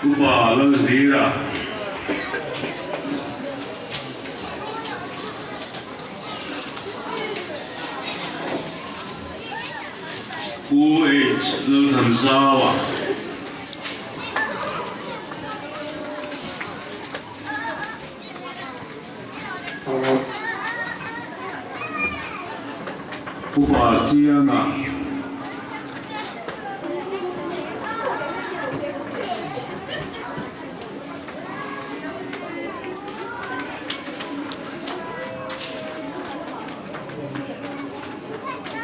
upa lang zira. UH lang tansawa. Upa ciana.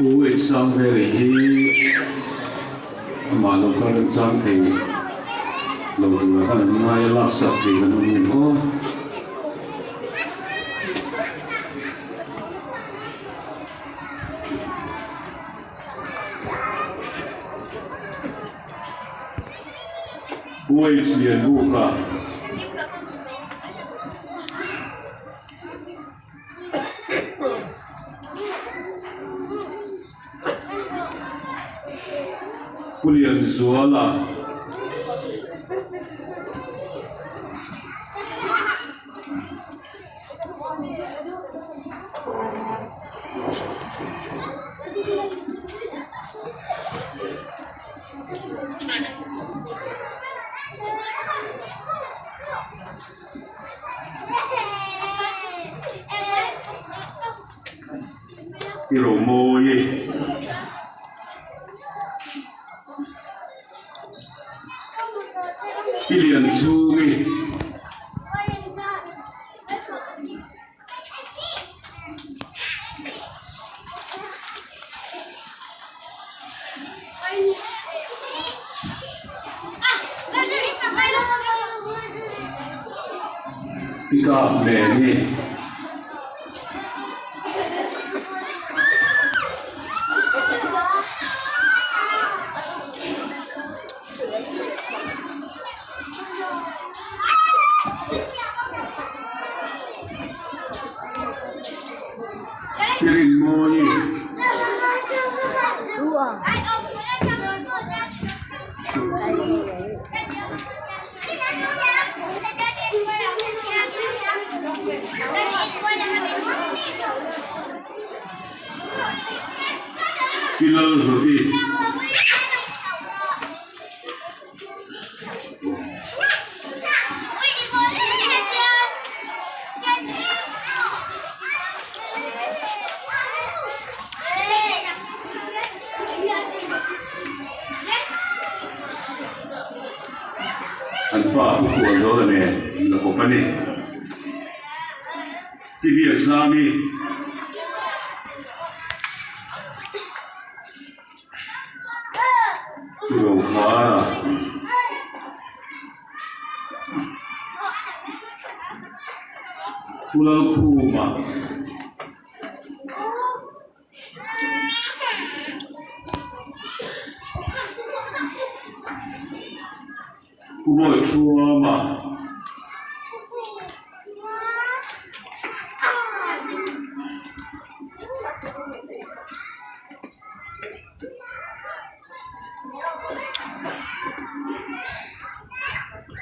UH sang very mà nó có được trang thì lâu rồi là ngay là sập thì nó mình có UH liền buộc cả liền xóa là cái rổ môi cái liền su đi cái cặp này đi kirim môi kilo roti Anpa ukuran dole ne na kopani TV exami Suruh khá Pulau Kuma Kuboy chua mà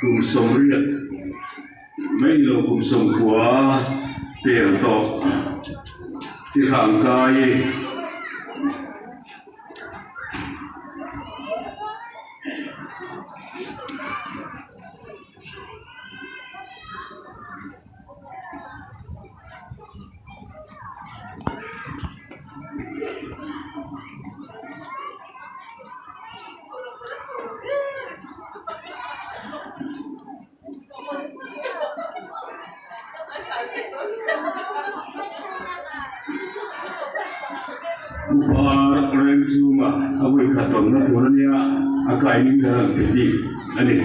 cùng sống riêng mấy người cùng sống quá tiền tộc thì hàng cài Buat orang semua, aku ikat tongkat orangnya agak ini dalam jadi, ani.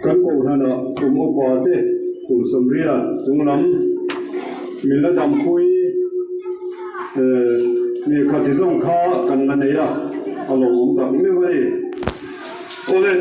Các cụ nó đó cùng một bò thế cùng sầm ria chúng lắm mình là dòng khui มีข้าที่ส่งข้ากันนั่นเองอะเอาลงตักไม่ไหวโอ้เลย